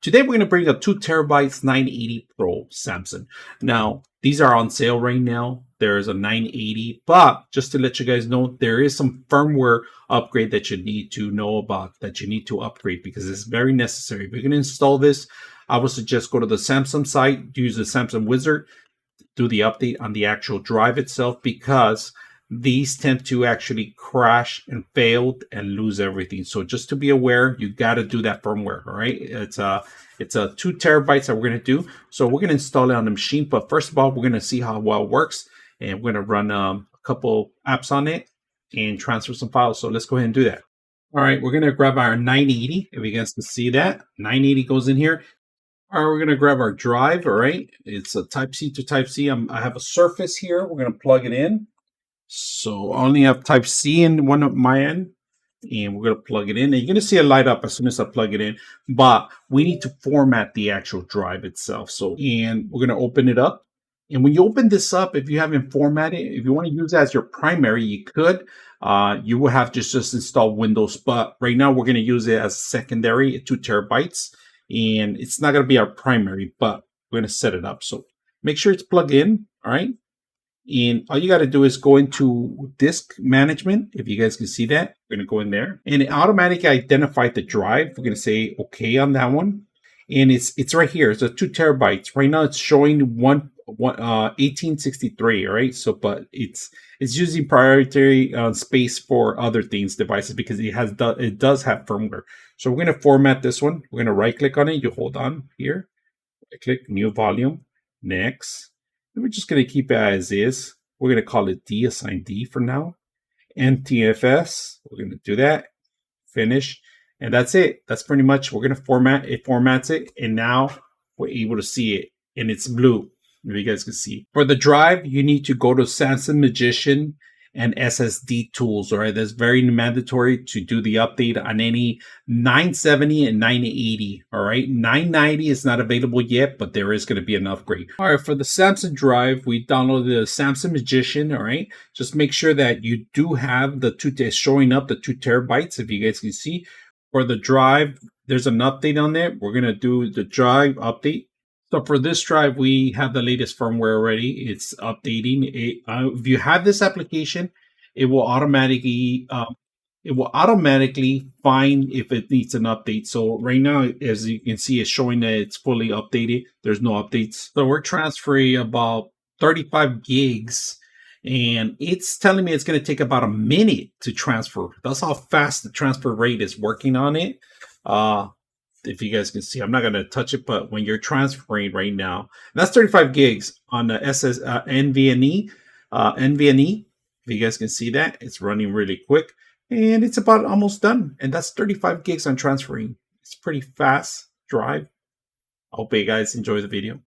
Today we're going to bring a 2TB 980 Pro Samsung. Now, these are on sale right now. There's a 980, but just to let you guys know, there is some firmware upgrade that you need to know about, that you need to upgrade because it's very necessary. If you're going to install this, I would suggest go to the Samsung site, use the Samsung Wizard, do the update on the actual drive itself, because these tend to actually crash and fail and lose everything. So just to be aware, you got to do that firmware. All right, it's a 2TB that we're going to do. So we're going to install it on the machine, but first of all, we're going to see how well it works, and we're going to run a couple apps on it and transfer some files. So let's go ahead and do that. All right, we're going to grab our 980. If you guys can see that, 980 goes in here. All right, we're going to grab our drive. All right, it's a Type-C to Type-C. I have a Surface here. We're going to plug it in. So I only have Type-C in one of my end, and we're going to plug it in. And you're going to see it light up as soon as I plug it in, but we need to format the actual drive itself. So, and we're going to open it up. And when you open this up, if you haven't formatted, if you want to use it as your primary, you could. You will have to just install Windows, but right now we're going to use it as secondary, 2TB, and it's not going to be our primary, but we're going to set it up. So make sure it's plugged in. All right. And all you got to do is go into disk management. If you guys can see that, we're going to go in there and it automatically identified the drive. We're going to say okay on that one. And it's right here. It's a 2TB. Right now it's showing 1863. All right. So, but it's using proprietary space for other things, devices, because it does have firmware. So we're going to format this one. We're going to right click on it. You hold on here, right click, new volume, next. And we're just going to keep it as is. We're going to call it D, assign D for now. NTFS, we're going to do that. Finish. And that's it. That's pretty much, we're going to format. It formats it. And now we're able to see it. And it's blue, if you guys can see. For the drive, you need to go to Samsung Magician and SSD tools. All right, that's very mandatory to do the update on any 970 and 980. All right, 990 is not available yet, but there is going to be an upgrade. All right, for the Samsung drive, we downloaded the Samsung Magician. All right, just make sure that you do have the showing up the 2TB. If you guys can see, for the drive, there's an update on there. We're going to do the drive update. So for this drive, we have the latest firmware already. It's updating. If you have this application, it will automatically find if it needs an update. So right now, as you can see, it's showing that it's fully updated. There's no updates. So we're transferring about 35 gigs, and it's telling me it's going to take about a minute to transfer. That's how fast the transfer rate is working on it. If you guys can see, I'm not going to touch it, but when you're transferring right now, that's 35 gigs on the NVMe. NVMe, if you guys can see that, it's running really quick, and it's about almost done. And that's 35 gigs on transferring. It's pretty fast drive. I hope you guys enjoy the video.